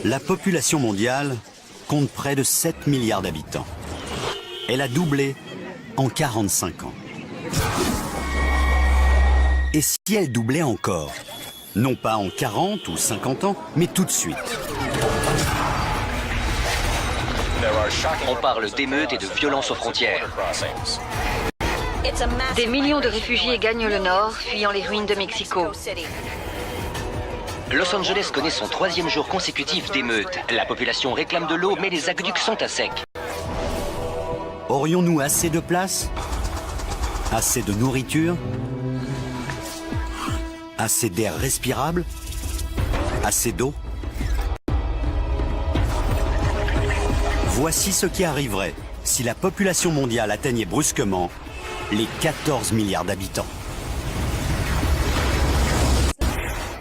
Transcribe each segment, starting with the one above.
La population mondiale compte près de 7 milliards d'habitants. Elle a doublé en 45 ans. Et si elle doublait encore? Non pas en 40 ou 50 ans, mais tout de suite. On parle d'émeutes et de violences aux frontières. Des millions de réfugiés gagnent le nord, fuyant les ruines de Mexico. Los Angeles connaît son 3e jour consécutif d'émeutes. La population réclame de l'eau, mais les aqueducs sont à sec. Aurions-nous assez de place? Assez de nourriture? Assez d'air respirable? Assez d'eau? Voici ce qui arriverait si la population mondiale atteignait brusquement les 14 milliards d'habitants.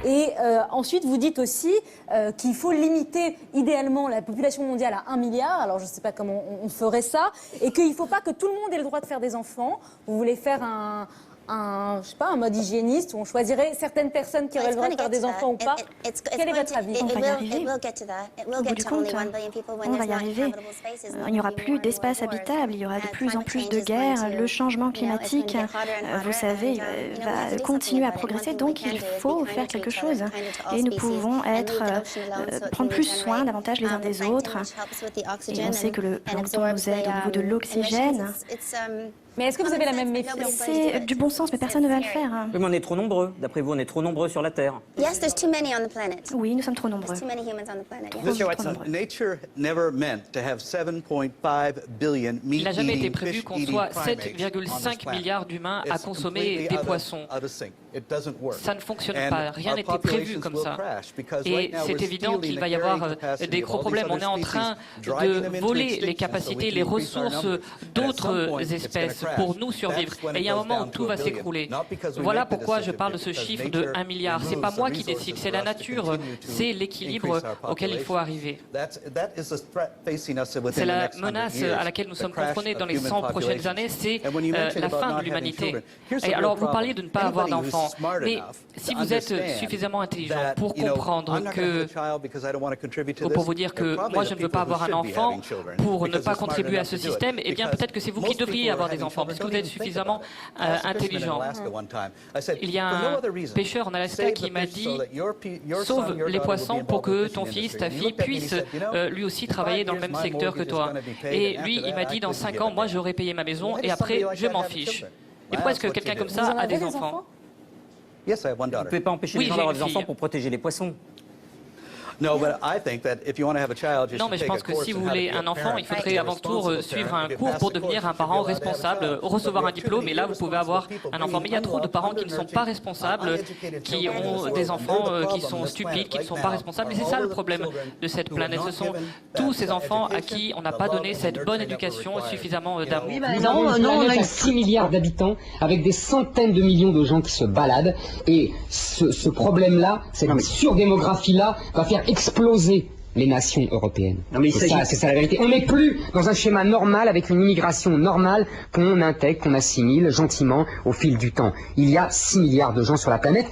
Et ensuite, vous dites aussi qu'il faut limiter idéalement la population mondiale à 1 milliard. Alors, je ne sais pas comment on ferait ça. Et qu'il ne faut pas que tout le monde ait le droit de faire des enfants. Vous voulez faire je sais pas, un mode hygiéniste où on choisirait certaines personnes qui auraient le droit de faire des enfants ou pas. Quel est votre avis? On va y arriver. Au bout du compte, on va y arriver. Il n'y aura plus d'espace habitable, il y aura de plus en plus de guerres. Le changement climatique, vous savez, va continuer à progresser, donc il faut faire quelque chose. Et nous pouvons prendre plus soin davantage les uns des autres. Et on sait que le plancton nous aide au niveau de l'oxygène. Mais est-ce que vous avez la même méfiance? C'est du bon sens, mais personne ne va le faire. Oui, mais on est trop nombreux. D'après vous, on est trop nombreux sur la Terre. Oui, nous sommes trop nombreux. Monsieur Watson, il n'a jamais été prévu qu'on soit 7,5 milliards d'humains à consommer des poissons. Ça ne fonctionne pas, rien n'était prévu comme ça. Et c'est évident qu'il va y avoir des gros problèmes. On est en train de voler les capacités, les ressources d'autres espèces pour nous survivre. Et il y a un moment où tout va s'écrouler. Voilà pourquoi je parle de ce chiffre de 1 milliard. C'est pas moi qui décide, c'est la nature, c'est l'équilibre auquel il faut arriver. C'est la menace à laquelle nous sommes confrontés dans les 100 prochaines années, c'est la fin de l'humanité. Et alors, vous parliez de ne pas avoir d'enfants, mais si vous êtes suffisamment intelligent pour comprendre pour vous dire que moi je ne veux pas avoir un enfant pour ne pas contribuer à ce système, eh bien peut-être que c'est vous qui devriez avoir des enfants, parce que vous êtes suffisamment intelligent. Il y a un pêcheur en Alaska qui m'a dit « Sauve les poissons pour que ton fils, ta fille puisse lui aussi travailler dans le même secteur que toi. » Et lui, il m'a dit « Dans 5 ans, moi j'aurai payé ma maison et après, je m'en fiche. » Et pourquoi est-ce que quelqu'un comme ça a des enfants? Vous ne pouvez pas empêcher les gens d'avoir des enfants pour protéger les poissons. Non, mais je pense que si vous voulez un enfant, il faudrait avant tout suivre un cours pour devenir un parent responsable, recevoir un diplôme, et là vous pouvez avoir un enfant. Mais il y a trop de parents qui ne sont pas responsables, qui ont des enfants qui sont stupides, qui ne sont pas responsables. Et c'est ça le problème de cette planète. Ce sont tous ces enfants à qui on n'a pas donné cette bonne éducation, suffisamment d'amour. On a 6 milliards d'habitants avec des centaines de millions de gens qui se baladent. Et ce problème-là, cette surdémographie-là, va faire exploser les nations européennes. C'est ça la vérité. On n'est plus dans un schéma normal avec une immigration normale qu'on intègre, qu'on assimile gentiment au fil du temps. Il y a 6 milliards de gens sur la planète.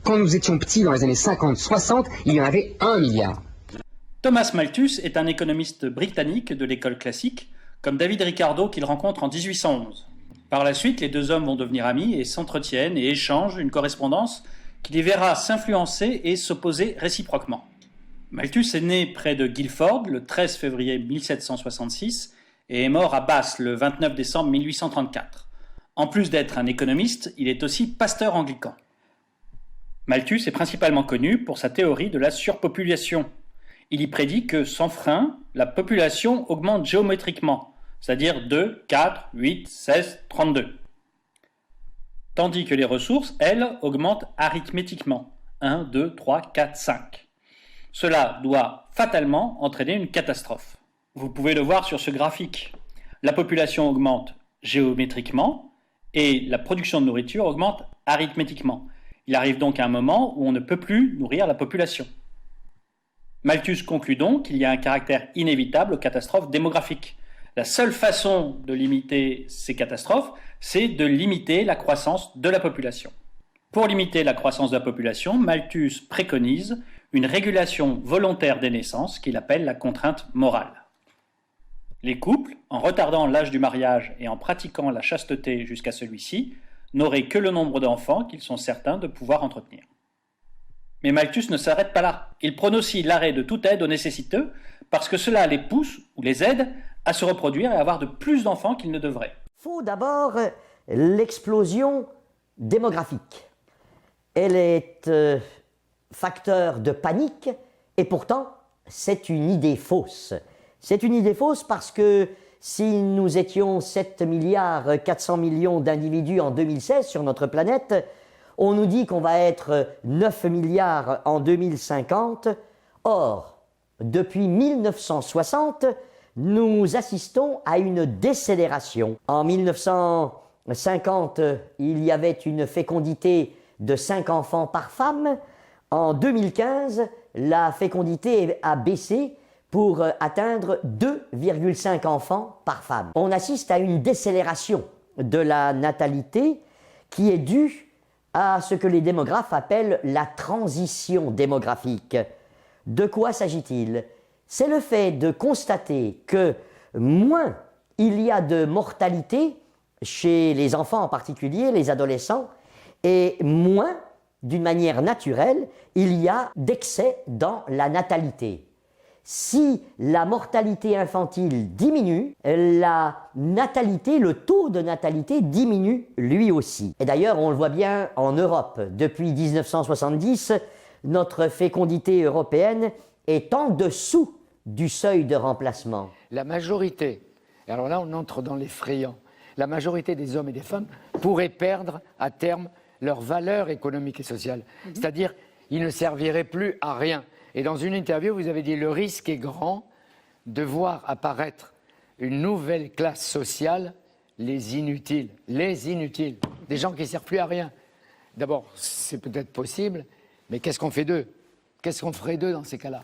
Quand nous étions petits dans les années 50-60, il y en avait 1 milliard. Thomas Malthus est un économiste britannique de l'école classique, comme David Ricardo qu'il rencontre en 1811. Par la suite, les deux hommes vont devenir amis et s'entretiennent et échangent une correspondance qui les verra s'influencer et s'opposer réciproquement. Malthus est né près de Guildford le 13 février 1766 et est mort à Bath le 29 décembre 1834. En plus d'être un économiste, il est aussi pasteur anglican. Malthus est principalement connu pour sa théorie de la surpopulation. Il y prédit que sans frein, la population augmente géométriquement, c'est-à-dire 2, 4, 8, 16, 32. Tandis que les ressources, elles, augmentent arithmétiquement, 1, 2, 3, 4, 5. Cela doit fatalement entraîner une catastrophe. Vous pouvez le voir sur ce graphique. La population augmente géométriquement et la production de nourriture augmente arithmétiquement. Il arrive donc à un moment où on ne peut plus nourrir la population. Malthus conclut donc qu'il y a un caractère inévitable aux catastrophes démographiques. La seule façon de limiter ces catastrophes, c'est de limiter la croissance de la population. Pour limiter la croissance de la population, Malthus préconise une régulation volontaire des naissances qu'il appelle la contrainte morale. Les couples, en retardant l'âge du mariage et en pratiquant la chasteté jusqu'à celui-ci, n'auraient que le nombre d'enfants qu'ils sont certains de pouvoir entretenir. Mais Malthus ne s'arrête pas là. Il prône aussi l'arrêt de toute aide aux nécessiteux parce que cela les pousse ou les aide à se reproduire et à avoir de plus d'enfants qu'ils ne devraient. Il faut d'abord l'explosion démographique. Elle est facteur de panique et pourtant c'est une idée fausse. C'est une idée fausse parce que si nous étions 7 milliards 400 millions d'individus en 2016 sur notre planète, on nous dit qu'on va être 9 milliards en 2050. Or, depuis 1960, nous assistons à une décélération. En 1950, il y avait une fécondité de 5 enfants par femme. En 2015, la fécondité a baissé pour atteindre 2,5 enfants par femme. On assiste à une décélération de la natalité qui est due à ce que les démographes appellent la transition démographique. De quoi s'agit-il? C'est le fait de constater que moins il y a de mortalité chez les enfants en particulier, les adolescents, et moins, d'une manière naturelle, il y a d'excès dans la natalité. Si la mortalité infantile diminue, la natalité, le taux de natalité diminue lui aussi. Et d'ailleurs, on le voit bien en Europe. Depuis 1970, notre fécondité européenne est en dessous du seuil de remplacement. La majorité, et alors là on entre dans l'effrayant, la majorité des hommes et des femmes pourraient perdre à terme leur valeur économique et sociale. C'est-à-dire, ils ne serviraient plus à rien. Et dans une interview, vous avez dit le risque est grand de voir apparaître une nouvelle classe sociale, les inutiles, des gens qui ne servent plus à rien. D'abord, c'est peut-être possible, mais qu'est-ce qu'on fait d'eux? Qu'est-ce qu'on ferait d'eux dans ces cas-là?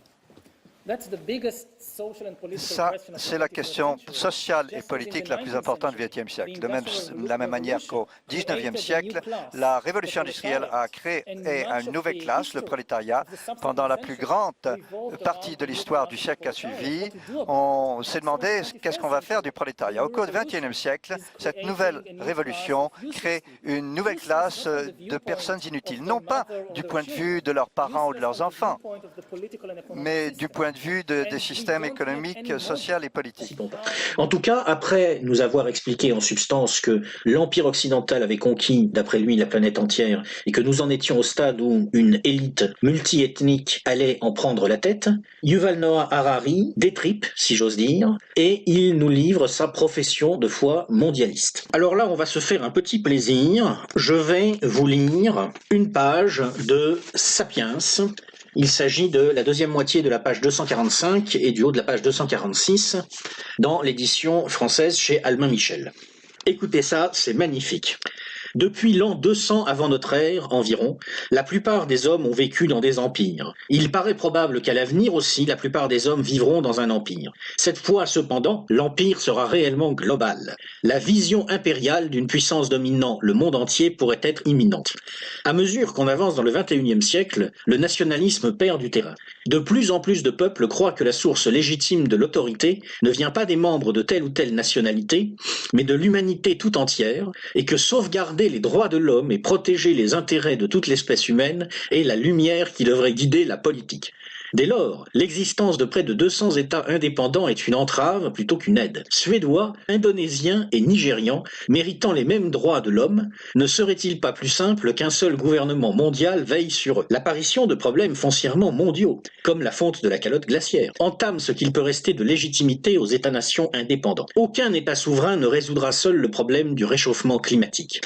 Ça, c'est la question sociale et politique la plus importante du XXe siècle. De la même manière qu'au XIXe siècle, la révolution industrielle a créé une nouvelle classe, le prolétariat. Pendant la plus grande partie de l'histoire du siècle qui a suivi, on s'est demandé qu'est-ce qu'on va faire du prolétariat. Au cours du XXIe siècle, cette nouvelle révolution crée une nouvelle classe de personnes inutiles, non pas du point de vue de leurs parents ou de leurs enfants, mais du point de vue des systèmes économiques, sociaux et politiques. En tout cas, après nous avoir expliqué en substance que l'Empire occidental avait conquis, d'après lui, la planète entière, et que nous en étions au stade où une élite multiethnique allait en prendre la tête, Yuval Noah Harari détripe, si j'ose dire, et il nous livre sa profession de foi mondialiste. Alors là, on va se faire un petit plaisir. Je vais vous lire une page de Sapiens. Il s'agit de la deuxième moitié de la page 245 et du haut de la page 246 dans l'édition française chez Albin Michel. Écoutez ça, c'est magnifique. Depuis l'an 200 avant notre ère environ, la plupart des hommes ont vécu dans des empires. Il paraît probable qu'à l'avenir aussi, la plupart des hommes vivront dans un empire. Cette fois, cependant, l'empire sera réellement global. La vision impériale d'une puissance dominant le monde entier pourrait être imminente. À mesure qu'on avance dans le XXIe siècle, le nationalisme perd du terrain. De plus en plus de peuples croient que la source légitime de l'autorité ne vient pas des membres de telle ou telle nationalité, mais de l'humanité tout entière, et que sauvegarder les droits de l'homme et protéger les intérêts de toute l'espèce humaine est la lumière qui devrait guider la politique. Dès lors, l'existence de près de 200 États indépendants est une entrave plutôt qu'une aide. Suédois, Indonésiens et Nigérians, méritant les mêmes droits de l'homme, ne serait-il pas plus simple qu'un seul gouvernement mondial veille sur eux? L'apparition de problèmes foncièrement mondiaux, comme la fonte de la calotte glaciaire, entame ce qu'il peut rester de légitimité aux États-nations indépendants. Aucun État souverain ne résoudra seul le problème du réchauffement climatique.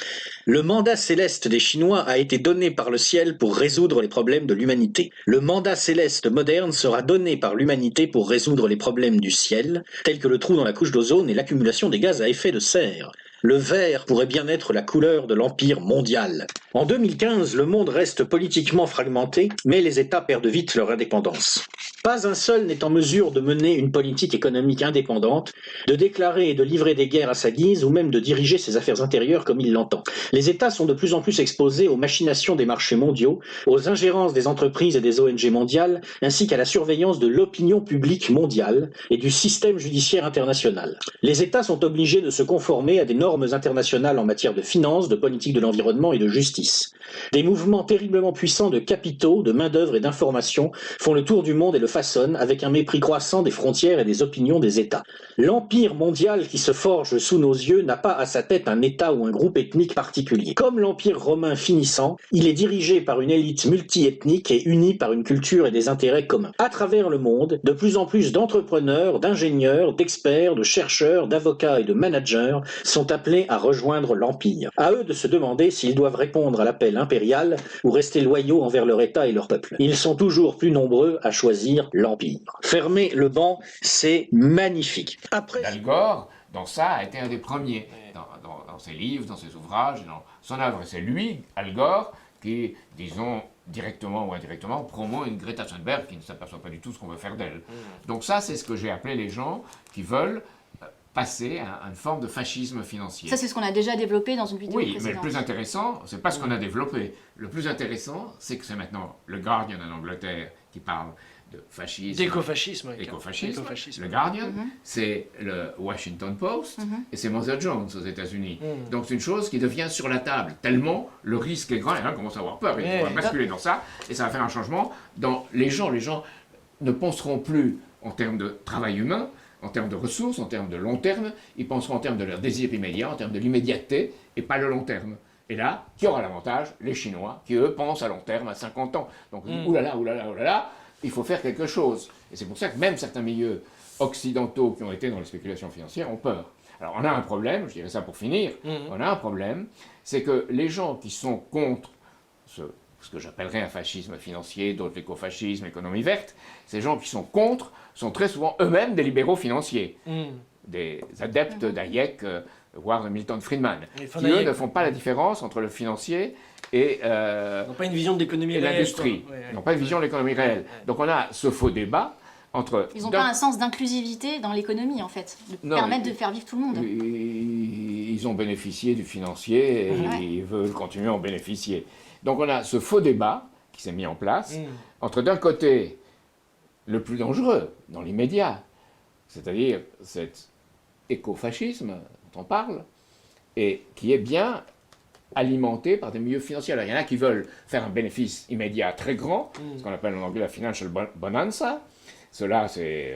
Le mandat céleste des Chinois a été donné par le ciel pour résoudre les problèmes de l'humanité. Le mandat céleste moderne sera donné par l'humanité pour résoudre les problèmes du ciel, tels que le trou dans la couche d'ozone et l'accumulation des gaz à effet de serre. Le vert pourrait bien être la couleur de l'empire mondial. En 2015, le monde reste politiquement fragmenté, mais les États perdent vite leur indépendance. Pas un seul n'est en mesure de mener une politique économique indépendante, de déclarer et de livrer des guerres à sa guise ou même de diriger ses affaires intérieures comme il l'entend. Les États sont de plus en plus exposés aux machinations des marchés mondiaux, aux ingérences des entreprises et des ONG mondiales, ainsi qu'à la surveillance de l'opinion publique mondiale et du système judiciaire international. Les États sont obligés de se conformer à des normes internationales en matière de finances, de politique de l'environnement et de justice. Des mouvements terriblement puissants de capitaux, de main-d'œuvre et d'information font le tour du monde et le façonnent avec un mépris croissant des frontières et des opinions des États. L'empire mondial qui se forge sous nos yeux n'a pas à sa tête un État ou un groupe ethnique particulier. Comme l'empire romain finissant, il est dirigé par une élite multiethnique et unie par une culture et des intérêts communs. À travers le monde, de plus en plus d'entrepreneurs, d'ingénieurs, d'experts, de chercheurs, d'avocats et de managers sont appelés à rejoindre l'empire. À eux de se demander s'ils doivent répondre à l'appel impérial ou rester loyaux envers leur État et leur peuple. Ils sont toujours plus nombreux à choisir l'empire. Fermer le banc, c'est magnifique. Après, Al Gore, dans ça, a été un des premiers, dans ses livres, dans ses ouvrages, dans son œuvre. Et c'est lui, Al Gore, qui, disons, directement ou indirectement, promeut une Greta Thunberg qui ne s'aperçoit pas du tout ce qu'on veut faire d'elle. Donc ça, c'est ce que j'ai appelé les gens qui veulent passer à une forme de fascisme financier. Ça, c'est ce qu'on a déjà développé dans une vidéo précédente. Oui, mais le plus intéressant, c'est pas ce qu'on a développé. Le plus intéressant, c'est que c'est maintenant le Guardian en Angleterre qui parle de fascisme. D'écofascisme. Écofascisme. Le Guardian, c'est le Washington Post, et c'est Mother Jones aux États-Unis. Donc c'est une chose qui devient sur la table, tellement le risque est grand, et là on commence à avoir peur, il faut basculer dans ça, et ça va faire un changement dans les gens. Les gens ne penseront plus en termes de travail humain, en termes de ressources, en termes de long terme, ils penseront en termes de leur désir immédiat, en termes de l'immédiateté, et pas le long terme. Et là, qui aura l'avantage? Les Chinois, qui eux pensent à long terme, à 50 ans. Donc, oulala, il faut faire quelque chose. Et c'est pour ça que même certains milieux occidentaux qui ont été dans les spéculations financières ont peur. Alors, on a un problème, je dirais ça pour finir, on a un problème, c'est que les gens qui sont contre ce que j'appellerais un fascisme financier, d'autres l'écofascisme, l'économie verte, ces gens qui sont contre sont très souvent eux-mêmes des libéraux financiers, des adeptes d'Hayek, voire de Milton Friedman, qui eux ne font pas la différence entre le financier et n'ont pas une vision de l'économie réelle, l'industrie. Ils n'ont pas une vision de l'économie réelle. Donc on a ce faux débat entre... Ils n'ont pas un sens d'inclusivité dans l'économie, en fait, de permettre de faire vivre tout le monde. Ils ont bénéficié du financier et ils veulent continuer à en bénéficier. Donc on a ce faux débat qui s'est mis en place entre d'un côté le plus dangereux dans l'immédiat, c'est-à-dire cet écofascisme dont on parle, et qui est bien alimenté par des milieux financiers. Alors il y en a qui veulent faire un bénéfice immédiat très grand, ce qu'on appelle en anglais la financial bonanza. Ceux-là, c'est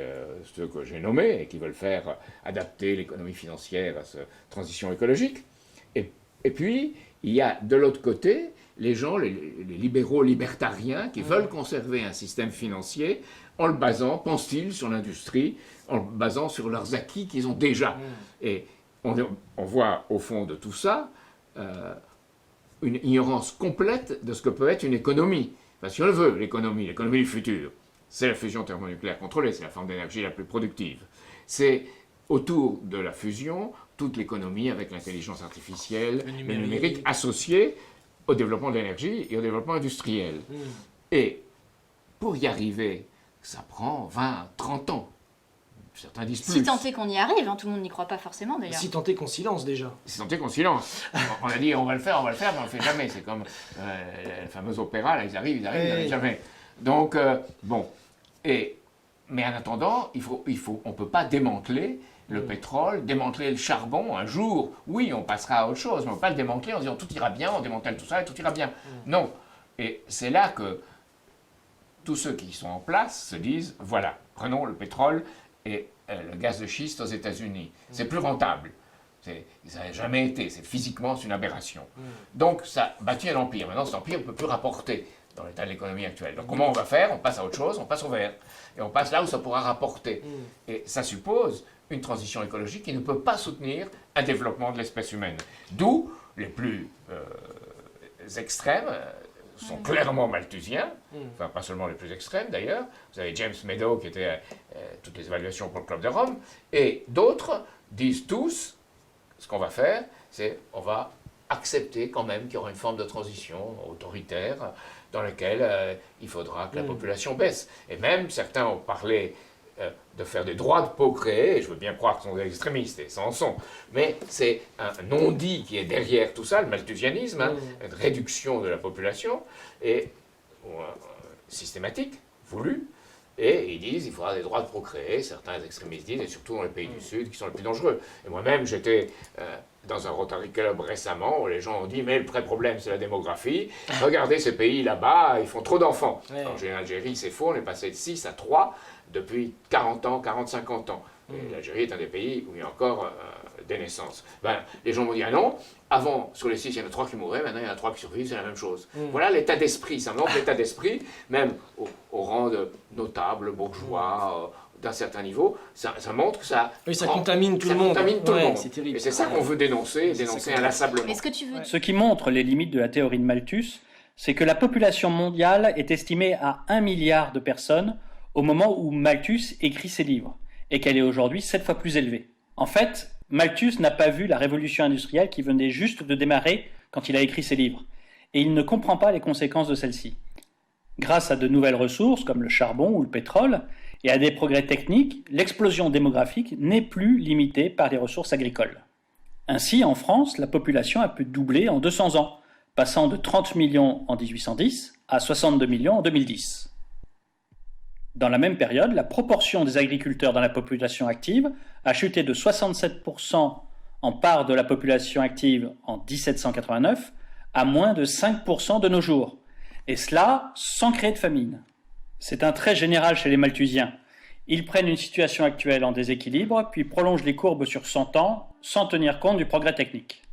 ceux que j'ai nommés et qui veulent faire adapter l'économie financière à cette transition écologique. Et puis, il y a de l'autre côté les gens, les libéraux libertariens qui veulent conserver un système financier en le basant, pensent-ils, sur l'industrie, en le basant sur leurs acquis qu'ils ont déjà. Et on voit au fond de tout ça une ignorance complète de ce que peut être une économie. Parce si on le veut, l'économie du futur, c'est la fusion thermonucléaire contrôlée, c'est la forme d'énergie la plus productive. C'est autour de la fusion, toute l'économie avec l'intelligence artificielle, le numérique associé au développement de l'énergie et au développement industriel. Et pour y arriver, ça prend 20, 30 ans. Certains disent plus. Si tant est qu'on y arrive, tout le monde n'y croit pas forcément d'ailleurs. Si tant est qu'on silence déjà. Si tant est qu'on silence. On a dit on va le faire, mais on le fait jamais. C'est comme le fameux opéra, là, ils arrivent jamais. Donc, bon. Mais en attendant, on ne peut pas démanteler le pétrole, démanteler le charbon. Un jour, oui, on passera à autre chose, mais on ne peut pas le démanteler en disant tout ira bien, on démantèle tout ça et tout ira bien. Non. Et c'est là que tous ceux qui sont en place se disent, voilà, prenons le pétrole et le gaz de schiste aux États-Unis. C'est plus rentable. Ça n'a jamais été. Physiquement, c'est une aberration. Donc, ça a bâti un empire. Maintenant, cet empire ne peut plus rapporter dans l'état de l'économie actuelle. Donc, comment on va faire? On passe à autre chose, on passe au vert. Et on passe là où ça pourra rapporter. Et ça suppose une transition écologique qui ne peut pas soutenir un développement de l'espèce humaine. D'où les plus extrêmes sont clairement malthusiens, enfin pas seulement les plus extrêmes d'ailleurs. Vous avez James Meadow qui était toutes les évaluations pour le Club de Rome, et d'autres disent tous, ce qu'on va faire, c'est on va accepter quand même qu'il y aura une forme de transition autoritaire, dans lequel il faudra que la population baisse. Et même, certains ont parlé de faire des droits de procréer, et je veux bien croire que ce sont des extrémistes, et ça en sont, mais c'est un non-dit qui est derrière tout ça, le malthusianisme, hein, une réduction de la population, et systématique, voulue, et ils disent qu'il faudra des droits de procréer, certains extrémistes disent, et surtout dans les pays du Sud, qui sont les plus dangereux. Et moi-même, j'étais dans un Rotary Club récemment, où les gens ont dit, mais le vrai problème, c'est la démographie, regardez ces pays là-bas, ils font trop d'enfants. Alors, en Algérie, c'est faux, on est passé de 6 à 3 depuis 40 ans, 40-50 ans. Et l'Algérie est un des pays où il y a encore des naissances. Ben, les gens m'ont dit, ah non, avant, sur les 6, il y en a 3 qui mouraient, maintenant il y en a 3 qui survivent, c'est la même chose. Voilà l'état d'esprit, ça manque l'état d'esprit, même au rang de notable, bourgeois, d'un certain niveau, ça montre que ça... Oui, ça contamine tout le monde. C'est terrible. Et c'est ça qu'on veut dénoncer, dénoncer inlassablement. Ce qui montre les limites de la théorie de Malthus, c'est que la population mondiale est estimée à 1 milliard de personnes au moment où Malthus écrit ses livres, et qu'elle est aujourd'hui 7 fois plus élevée. En fait, Malthus n'a pas vu la révolution industrielle qui venait juste de démarrer quand il a écrit ses livres, et il ne comprend pas les conséquences de celle-ci. Grâce à de nouvelles ressources comme le charbon ou le pétrole, et à des progrès techniques, l'explosion démographique n'est plus limitée par les ressources agricoles. Ainsi, en France, la population a pu doubler en 200 ans, passant de 30 millions en 1810 à 62 millions en 2010. Dans la même période, la proportion des agriculteurs dans la population active a chuté de 67% en part de la population active en 1789 à moins de 5% de nos jours, et cela sans créer de famine. C'est un trait général chez les malthusiens. Ils prennent une situation actuelle en déséquilibre, puis prolongent les courbes sur 100 ans sans tenir compte du progrès technique,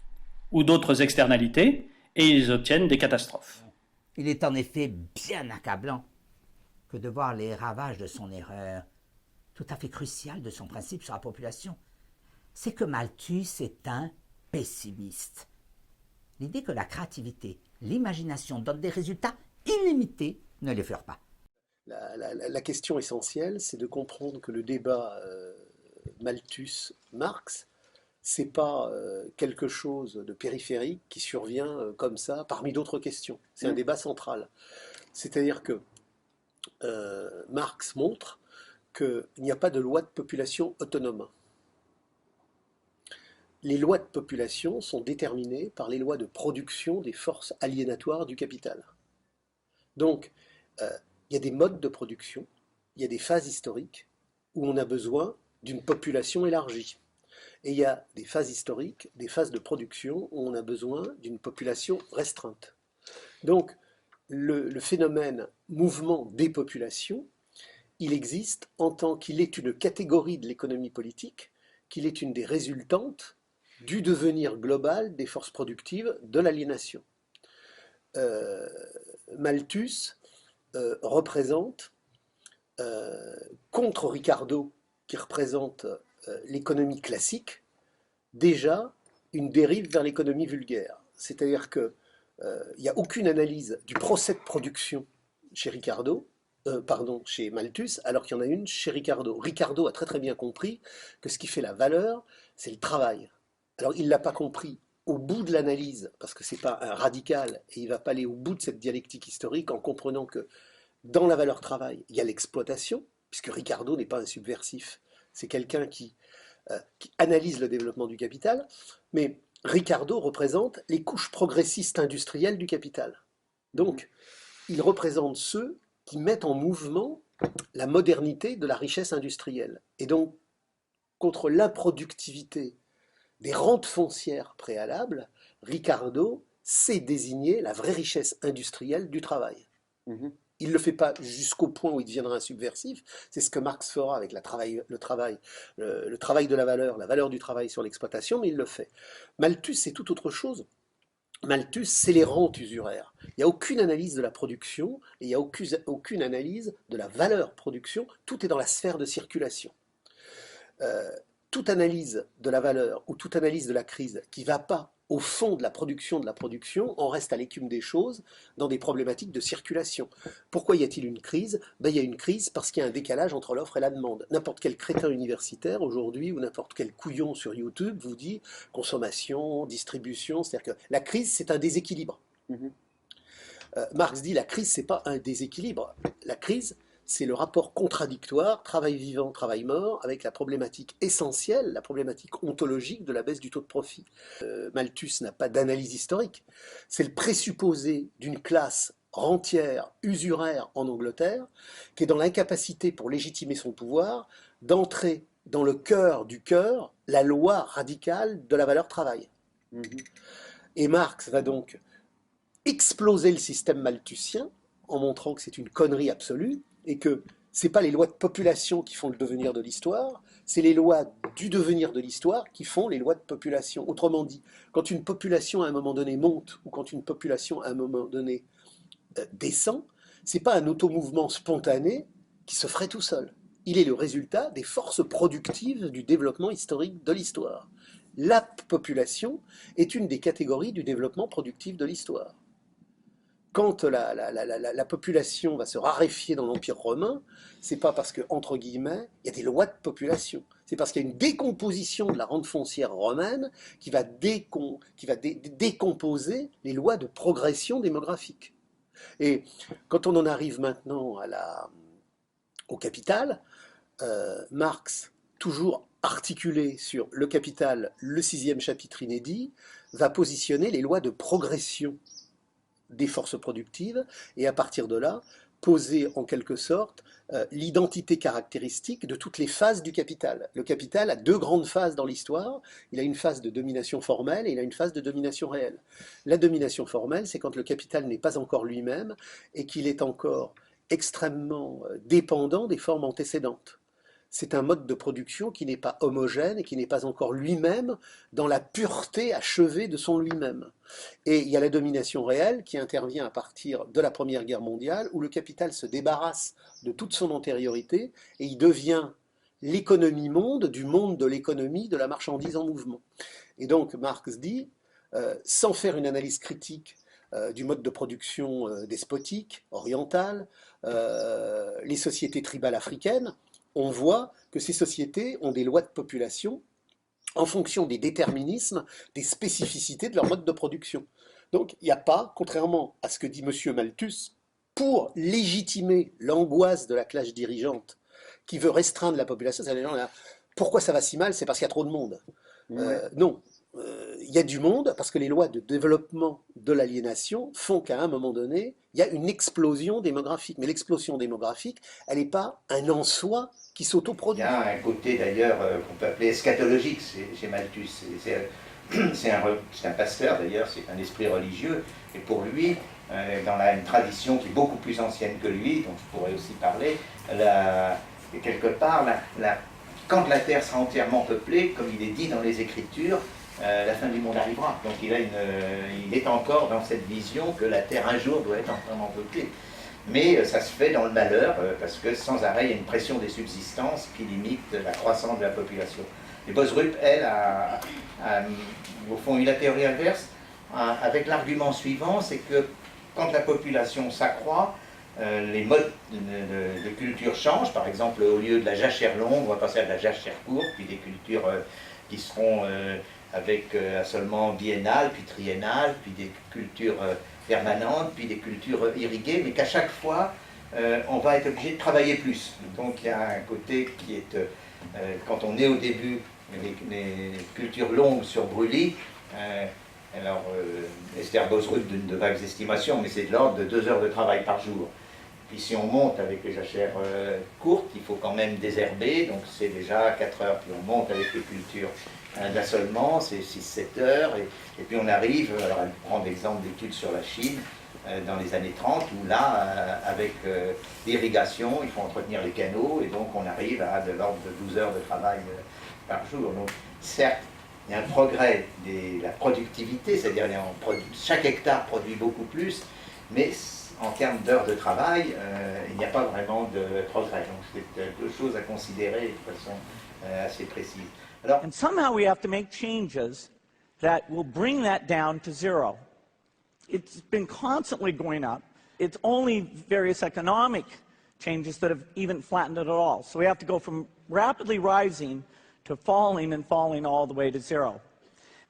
ou d'autres externalités, et ils obtiennent des catastrophes. Il est en effet bien accablant que de voir les ravages de son erreur, tout à fait cruciale de son principe sur la population. C'est que Malthus est un pessimiste. L'idée que la créativité, l'imagination donnent des résultats illimités ne l'effleure pas. La question essentielle, c'est de comprendre que le débat Malthus-Marx, c'est pas quelque chose de périphérique qui survient comme ça parmi d'autres questions. C'est un débat central. C'est-à-dire que Marx montre qu'il n'y a pas de loi de population autonome. Les lois de population sont déterminées par les lois de production des forces aliénatoires du capital. Donc, il y a des modes de production, il y a des phases historiques où on a besoin d'une population élargie. Et il y a des phases historiques, des phases de production où on a besoin d'une population restreinte. Donc, le phénomène mouvement des populations, il existe en tant qu'il est une catégorie de l'économie politique, qu'il est une des résultantes du devenir global des forces productives de l'aliénation. Malthus représente, contre Ricardo, qui représente l'économie classique, déjà une dérive vers l'économie vulgaire. C'est-à-dire qu'il n'y a aucune analyse du procès de production chez chez Malthus, alors qu'il y en a une chez Ricardo. Ricardo a très très bien compris que ce qui fait la valeur, c'est le travail. Alors il ne l'a pas compris au bout de l'analyse, parce que ce n'est pas un radical, et il ne va pas aller au bout de cette dialectique historique en comprenant que dans la valeur travail, il y a l'exploitation, puisque Ricardo n'est pas un subversif, c'est quelqu'un qui analyse le développement du capital, mais Ricardo représente les couches progressistes industrielles du capital. Donc, il représente ceux qui mettent en mouvement la modernité de la richesse industrielle. Et donc, contre l'improductivité des rentes foncières préalables, Ricardo sait désigner la vraie richesse industrielle du travail. Il ne le fait pas jusqu'au point où il deviendra un subversif, c'est ce que Marx fera avec le travail de la valeur du travail sur l'exploitation, mais il le fait. Malthus, c'est tout autre chose. Malthus, c'est les rentes usuraires. Il n'y a aucune analyse de la production, et il n'y a aucune analyse de la valeur production, tout est dans la sphère de circulation. Toute analyse de la valeur ou toute analyse de la crise qui ne va pas au fond de la production, on reste à l'écume des choses dans des problématiques de circulation. Pourquoi y a-t-il une crise? Il y a une crise parce qu'il y a un décalage entre l'offre et la demande. N'importe quel crétin universitaire aujourd'hui ou n'importe quel couillon sur YouTube vous dit consommation, distribution, c'est-à-dire que la crise c'est un déséquilibre. Marx dit la crise, ce n'est pas un déséquilibre. La crise, c'est le rapport contradictoire, travail vivant, travail mort, avec la problématique essentielle, la problématique ontologique de la baisse du taux de profit. Malthus n'a pas d'analyse historique. C'est le présupposé d'une classe rentière, usuraire en Angleterre, qui est dans l'incapacité, pour légitimer son pouvoir, d'entrer dans le cœur du cœur la loi radicale de la valeur travail. Et Marx va donc exploser le système malthusien en montrant que c'est une connerie absolue et que ce n'est pas les lois de population qui font le devenir de l'histoire, c'est les lois du devenir de l'histoire qui font les lois de population. Autrement dit, quand une population à un moment donné monte ou quand une population à un moment donné descend, ce n'est pas un automouvement spontané qui se ferait tout seul. Il est le résultat des forces productives du développement historique de l'histoire. La population est une des catégories du développement productif de l'histoire. Quand la population va se raréfier dans l'Empire romain, c'est pas parce que, entre guillemets, il y a des lois de population. C'est parce qu'il y a une décomposition de la rente foncière romaine qui va décomposer les lois de progression démographique. Et quand on en arrive maintenant au Capital, Marx, toujours articulé sur le Capital, le 6e chapitre inédit, va positionner les lois de progression des forces productives et à partir de là, poser en quelque sorte l'identité caractéristique de toutes les phases du capital. Le capital a deux grandes phases dans l'histoire. Il a une phase de domination formelle et il a une phase de domination réelle. La domination formelle, c'est quand le capital n'est pas encore lui-même et qu'il est encore extrêmement dépendant des formes antécédentes. C'est un mode de production qui n'est pas homogène et qui n'est pas encore lui-même dans la pureté achevée de son lui-même. Et il y a la domination réelle qui intervient à partir de la Première Guerre mondiale où le capital se débarrasse de toute son antériorité et il devient l'économie monde du monde de l'économie de la marchandise en mouvement. Et donc Marx dit, sans faire une analyse critique du mode de production despotique, oriental, les sociétés tribales africaines, on voit que ces sociétés ont des lois de population en fonction des déterminismes, des spécificités de leur mode de production. Donc il n'y a pas, contrairement à ce que dit M. Malthus, pour légitimer l'angoisse de la classe dirigeante qui veut restreindre la population, c'est-à-dire les gens là, pourquoi ça va si mal, c'est parce qu'il y a trop de monde. Non. Il y a du monde parce que les lois de développement de l'aliénation font qu'à un moment donné, il y a une explosion démographique. Mais l'explosion démographique, elle n'est pas un en soi qui s'autoproduit. Il y a un côté d'ailleurs qu'on peut appeler eschatologique chez Malthus. C'est un pasteur d'ailleurs, c'est un esprit religieux. Et pour lui, dans une tradition qui est beaucoup plus ancienne que lui, dont je pourrais aussi parler, quelque part, quand la Terre sera entièrement peuplée, comme il est dit dans les Écritures, la fin du monde arrivera. Donc il est encore dans cette vision que la Terre un jour doit être entièrement peuplée. Mais ça se fait dans le malheur, parce que sans arrêt, il y a une pression des subsistances qui limite la croissance de la population. Et Bosrup, elle, au fond, eu la théorie inverse, avec l'argument suivant, c'est que quand la population s'accroît, les modes de culture changent. Par exemple, au lieu de la jachère longue, on va passer à de la jachère courte, puis des cultures qui seront avec assolement biennal, puis triennal, puis des cultures permanentes, puis des cultures irriguées, mais qu'à chaque fois, on va être obligé de travailler plus. Donc il y a un côté qui est, quand on est au début, les cultures longues sur brûlis, alors Esther Bosrup donne de vagues estimations, mais c'est de l'ordre de 2 heures de travail par jour. Puis si on monte avec les jachères courtes, il faut quand même désherber, donc c'est déjà 4 heures. Puis on monte avec les cultures d'assolement, c'est 6-7 heures. Et puis on arrive, alors elle prend l'exemple d'études sur la Chine, dans les années 30, où là, avec l'irrigation, il faut entretenir les canaux, et donc on arrive à de l'ordre de 12 heures de travail par jour. Donc certes, il y a un progrès de la productivité, c'est-à-dire chaque hectare produit beaucoup plus, mais en termes d'heures de travail, il n'y a pas vraiment de progrès. Donc c'est deux choses à considérer de façon assez précise. Alors, and somehow we have to make changes that will bring that down to zero. It's been constantly going up. It's only various economic changes that have even flattened it at all. So we have to go from rapidly rising to falling and falling all the way to zero.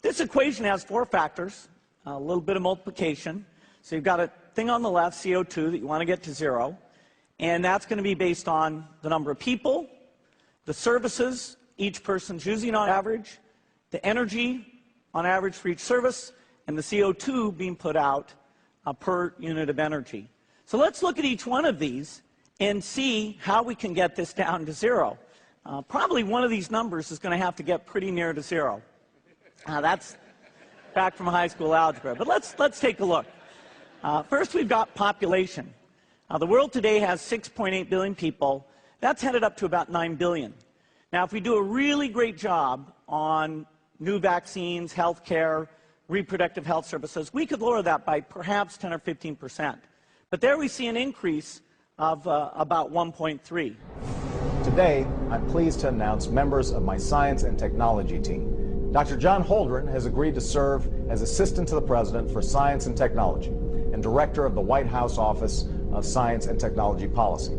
This equation has 4 factors, a little bit of multiplication. So you've got to thing on the left, CO2, that you want to get to zero, and that's going to be based on the number of people, the services each person's using on average, the energy on average for each service, and the CO2 being put out per unit of energy. So let's look at each one of these and see how we can get this down to zero. Probably one of these numbers is going to have to get pretty near to zero. That's back from high school algebra, but let's take a look. First, we've got population. The world today has 6.8 billion people. That's headed up to about 9 billion. Now, if we do a really great job on new vaccines, health care, reproductive health services, we could lower that by perhaps 10 or 15%. But there we see an increase of about 1.3. Today, I'm pleased to announce members of my science and technology team. Dr. John Holdren has agreed to serve as Assistant to the President for Science and Technology and Director of the White House Office of Science and Technology Policy.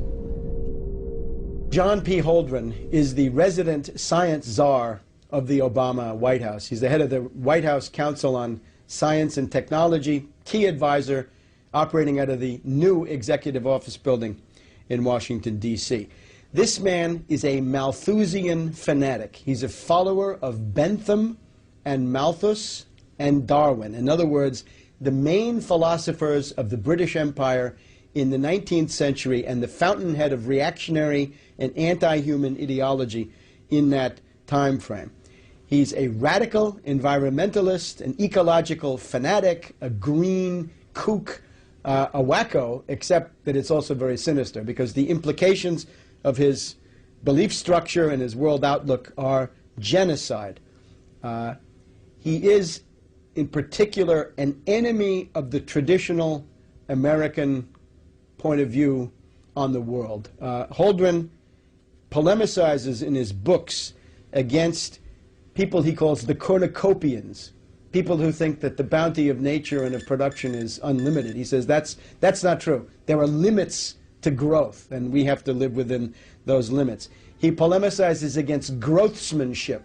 John P. Holdren is the resident science czar of the Obama White House. He's the head of the White House Council on Science and Technology, key advisor operating out of the new Executive Office building in Washington, D.C. This man is a Malthusian fanatic. He's a follower of Bentham and Malthus and Darwin. In other words, the main philosophers of the British Empire in the 19th century and the fountainhead of reactionary and anti-human ideology in that time frame. He's a radical environmentalist, an ecological fanatic, a green kook, a wacko, except that it's also very sinister because the implications of his belief structure and his world outlook are genocide. He is, in particular, an enemy of the traditional American point of view on the world. Holdren polemicizes in his books against people he calls the cornucopians, people who think that the bounty of nature and of production is unlimited. He says that's not true. There are limits to growth, and we have to live within those limits. He polemicizes against growthsmanship,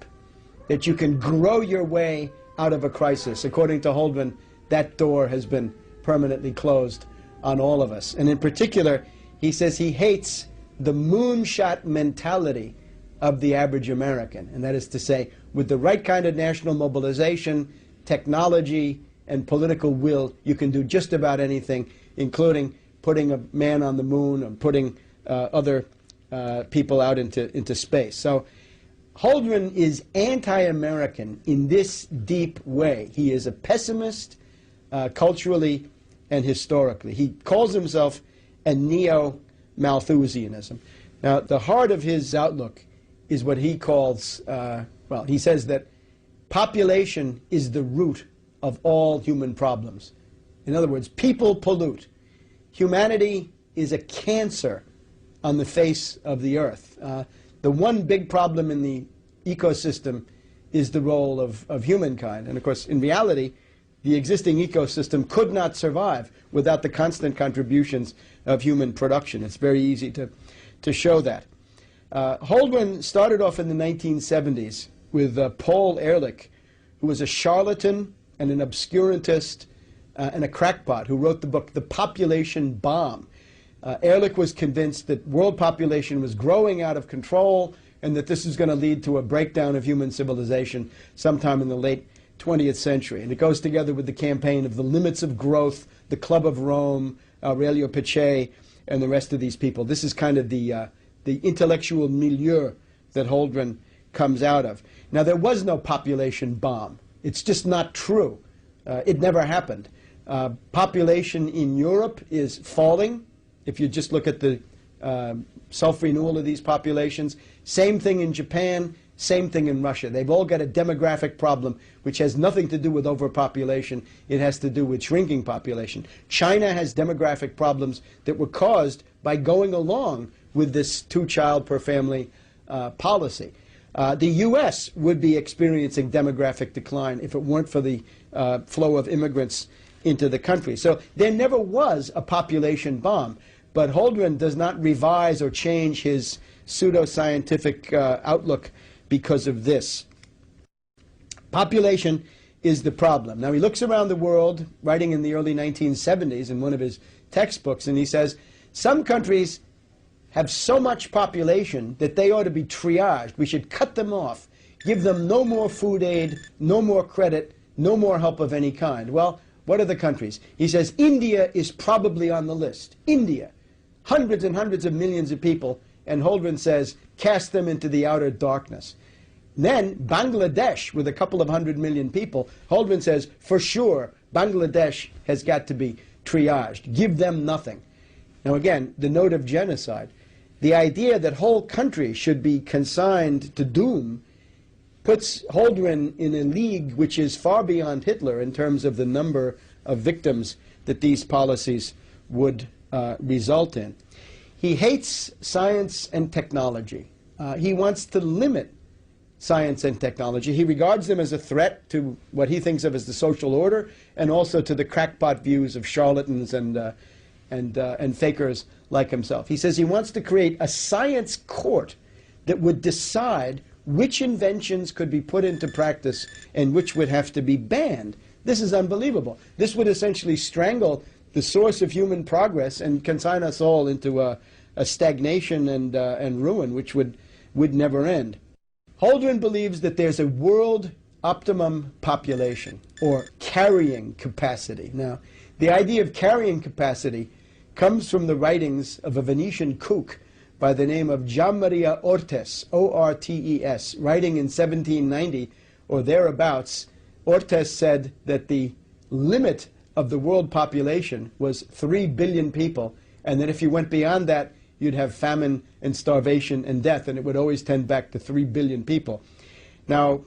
that you can grow your way out of a crisis. According to Holdren, that door has been permanently closed on all of us. And in particular, he says he hates the moonshot mentality of the average American. And that is to say, with the right kind of national mobilization, technology, and political will, you can do just about anything, including putting a man on the moon and putting other people out into space. So Holdren is anti-American in this deep way. He is a pessimist culturally and historically. He calls himself a neo-Malthusianism. Now, the heart of his outlook is what he calls, well, he says that population is the root of all human problems. In other words, people pollute. Humanity is a cancer on the face of the earth. The one big problem in the ecosystem is the role of humankind. And of course, in reality, the existing ecosystem could not survive without the constant contributions of human production. It's very easy to show that. Holdren started off in the 1970s with Paul Ehrlich, who was a charlatan and an obscurantist and a crackpot who wrote the book The Population Bomb. Ehrlich was convinced that world population was growing out of control and that this is going to lead to a breakdown of human civilization sometime in the late 20th century. And it goes together with the campaign of the limits of growth, the Club of Rome, Aurelio Peccei, and the rest of these people. This is kind of the intellectual milieu that Holdren comes out of. Now, there was no population bomb. It's just not true. It never happened. Population in Europe is falling. If you just look at the self-renewal of these populations. Same thing in Japan, same thing in Russia. They've all got a demographic problem which has nothing to do with overpopulation. It has to do with shrinking population. China has demographic problems that were caused by going along with this two-child per family policy. The U.S. would be experiencing demographic decline if it weren't for the flow of immigrants into the country. So there never was a population bomb. But Holdren does not revise or change his pseudoscientific outlook because of this. Population is the problem. Now, he looks around the world, writing in the early 1970s in one of his textbooks, and he says, some countries have so much population that they ought to be triaged. We should cut them off, give them no more food aid, no more credit, no more help of any kind. Well, what are the countries? He says India is probably on the list. India, hundreds and hundreds of millions of people, and Holdren says, cast them into the outer darkness. Then Bangladesh, with a couple of 100 million people, Holdren says, for sure, Bangladesh has got to be triaged. Give them nothing. Now again, the note of genocide. The idea that whole countries should be consigned to doom puts Holdren in a league which is far beyond Hitler in terms of the number of victims that these policies would result in. He hates science and technology. He wants to limit science and technology. He regards them as a threat to what he thinks of as the social order, and also to the crackpot views of charlatans and fakers like himself. He says he wants to create a science court that would decide which inventions could be put into practice and which would have to be banned. This is unbelievable. This would essentially strangle the source of human progress and consign us all into a stagnation and ruin which would never end. Holdren believes that there's a world optimum population, or carrying capacity. Now, the idea of carrying capacity comes from the writings of a Venetian kook by the name of Gianmaria Ortes, O-R-T-E-S, writing in 1790 or thereabouts. Ortes said that the limit of the world population was 3 billion people, and that if you went beyond that, you'd have famine and starvation and death, and it would always tend back to 3 billion people. Now,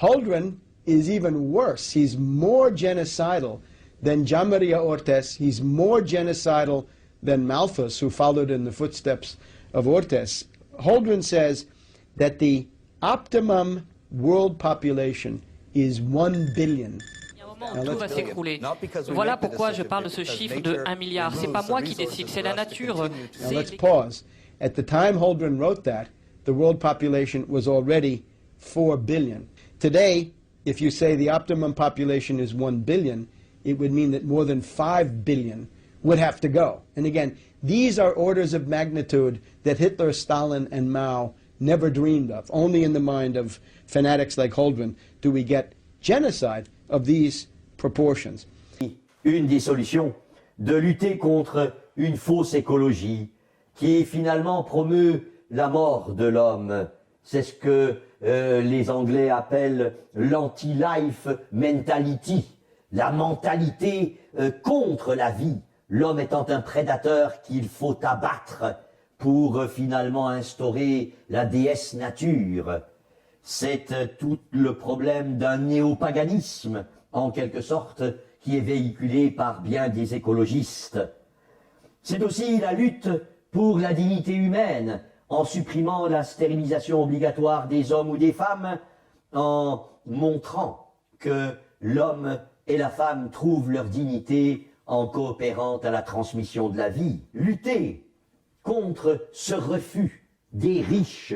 Holdren is even worse. He's more genocidal than Gianmaria Ortes. He's more genocidal than Malthus, who followed in the footsteps of Ortes. Holdren says that the optimum world population is 1 billion. Tout va s'écrouler. Voilà pourquoi je parle de ce chiffre de 1 milliard. C'est pas moi qui décide, c'est la nature. Now let's pause. At the time Holdren wrote that, the world population was already 4 billion. Today, if you say the optimum population is 1 billion, it would mean that more than 5 billion would have to go. And again, these are orders of magnitude that Hitler, Stalin, and Mao never dreamed of. Only in the mind of fanatics like Holdren do we get genocide of these proportions. Une des solutions de lutter contre une fausse écologie qui finalement promeut la mort de l'homme. C'est ce que les Anglais appellent l'anti-life mentality, la mentalité contre la vie. L'homme étant un prédateur qu'il faut abattre pour finalement instaurer la déesse nature. C'est tout le problème d'un néopaganisme, en quelque sorte, qui est véhiculé par bien des écologistes. C'est aussi la lutte pour la dignité humaine, en supprimant la stérilisation obligatoire des hommes ou des femmes, en montrant que l'homme et la femme trouvent leur dignité en coopérant à la transmission de la vie. Lutter contre ce refus des riches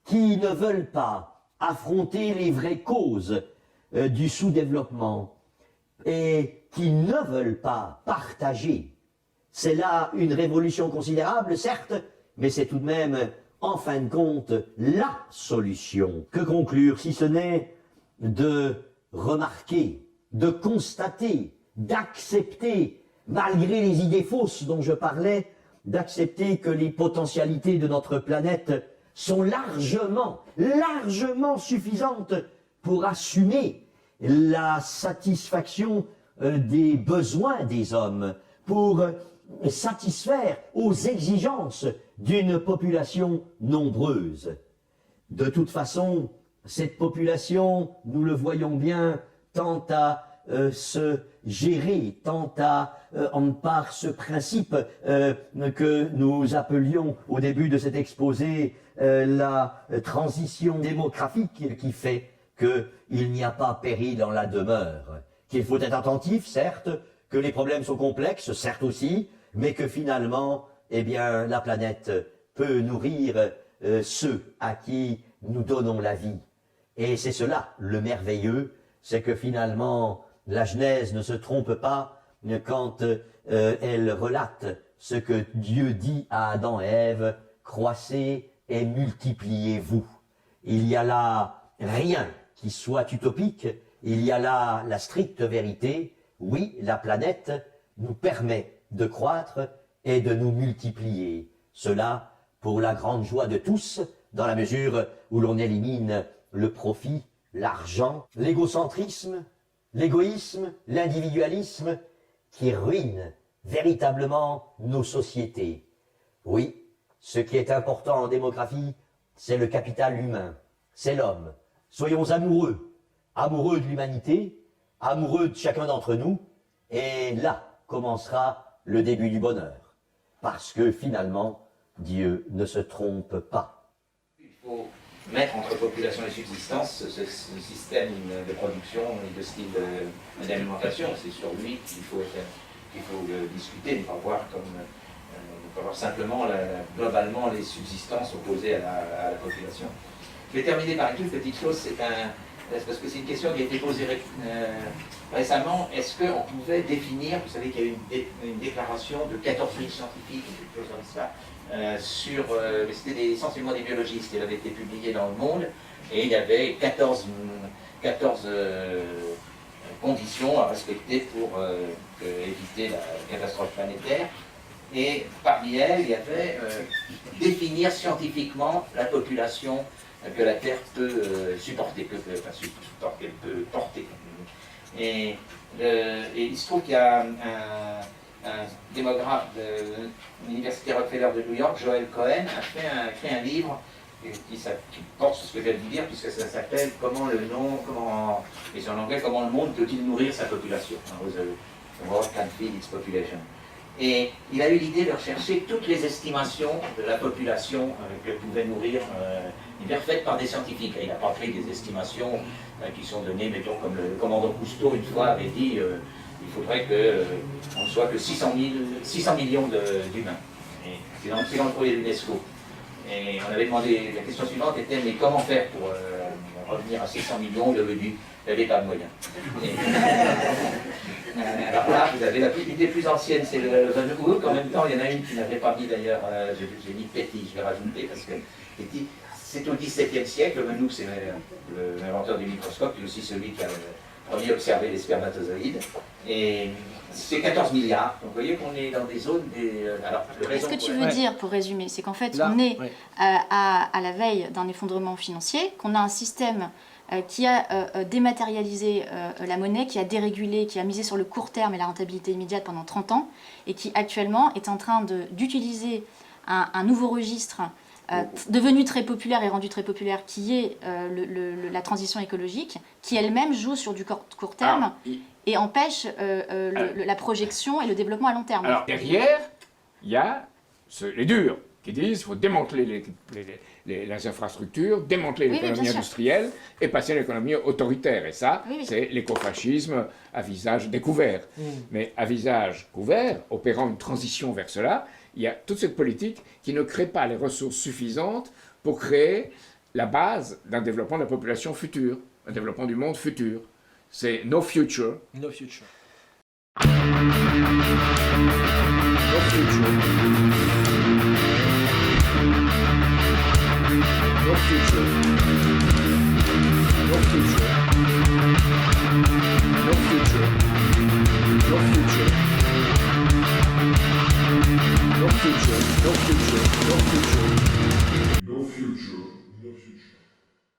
qui ne veulent pas affronter les vraies causes du sous-développement et qui ne veulent pas partager. C'est là une révolution considérable, certes, mais c'est tout de même, en fin de compte, la solution. Que conclure si ce n'est de remarquer, de constater, d'accepter, malgré les idées fausses dont je parlais, d'accepter que les potentialités de notre planète sont largement suffisantes pour assumer la satisfaction des besoins des hommes, pour satisfaire aux exigences d'une population nombreuse. De toute façon, cette population, nous le voyons bien, tend à se gérer, tend à, par ce principe que nous appelions au début de cet exposé la transition démographique, qui fait qu'il n'y a pas péril en la demeure, qu'il faut être attentif, certes, que les problèmes sont complexes, certes aussi, mais que finalement, eh bien, la planète peut nourrir ceux à qui nous donnons la vie. Et c'est cela le merveilleux, c'est que finalement, la Genèse ne se trompe pas quand elle relate ce que Dieu dit à Adam et Ève, croissez et multipliez-vous. Il y a là rien qui soit utopique, il y a là la stricte vérité. Oui, la planète nous permet de croître et de nous multiplier. Cela pour la grande joie de tous, dans la mesure où l'on élimine le profit, l'argent, l'égocentrisme, l'égoïsme, l'individualisme qui ruinent véritablement nos sociétés. Oui, ce qui est important en démographie, c'est le capital humain, c'est l'homme. Soyons amoureux, amoureux de l'humanité, amoureux de chacun d'entre nous, et là commencera le début du bonheur. Parce que finalement, Dieu ne se trompe pas. Il faut mettre entre population et subsistance ce système de production et de style d'alimentation. C'est sur lui qu'il faut discuter, ne pas voir simplement globalement les subsistances opposées à la population. Je vais terminer par une toute petite chose, parce que c'est une question qui a été posée récemment. Est-ce qu'on pouvait définir, vous savez qu'il y a eu une déclaration de 14 000 scientifiques, quelque chose comme ça, c'était essentiellement des biologistes, elle avait été publiée dans Le Monde, et il y avait 14 conditions à respecter pour éviter la catastrophe planétaire. Et parmi elles, il y avait définir scientifiquement la population que la Terre peut supporter, peut porter. Et il se trouve qu'il y a un démographe de l'Université Rockefeller de New York, Joel Cohen, a créé un livre qui porte sur ce que je viens de dire, puisque ça s'appelle et c'est en anglais, comment le monde peut-il nourrir sa population? The world can feed its population. Et il a eu l'idée de rechercher toutes les estimations de la population que pouvait nourrir, faites par des scientifiques. Et il n'a pas pris des estimations qui sont données, mettons, comme le commandant Cousteau une fois avait dit, il faudrait qu'on ne soit que 600 millions d'humains. C'est dans le courrier de l'UNESCO. Et on avait demandé, la question suivante était, mais comment faire pour revenir à 600 millions? Il avait dit, il n'y avait pas de moyens. Alors là, vous avez l'idée plus ancienne, c'est le Van Hook. En même temps, il y en a une qui n'avait pas mis d'ailleurs, j'ai mis Petty, je vais rajouter, parce que Petty, c'est au XVIIe siècle. Van Hook, c'est l'inventeur du microscope, puis aussi celui qui a premier observé les spermatozoïdes. Et c'est 14 milliards. Donc vous voyez qu'on est dans des zones... Ce que tu veux dire, pour résumer, c'est qu'en fait, là, on est à la veille d'un effondrement financier, qu'on a un système qui a dématérialisé la monnaie, qui a dérégulé, qui a misé sur le court terme et la rentabilité immédiate pendant 30 ans, et qui actuellement est en train d'utiliser un nouveau registre devenu très populaire et rendu très populaire, qui est la transition écologique, qui elle-même joue sur du court terme et empêche la projection et le développement à long terme. Alors derrière, il y a les durs qui disent qu'il faut démanteler les infrastructures, démanteler l'économie industrielle et passer à l'économie autoritaire. Et ça, c'est l'écofascisme à visage découvert. Mais à visage couvert, opérant une transition vers cela, il y a toute cette politique qui ne crée pas les ressources suffisantes pour créer la base d'un développement de la population future, un développement du monde futur. C'est no future. No future. No future. No future.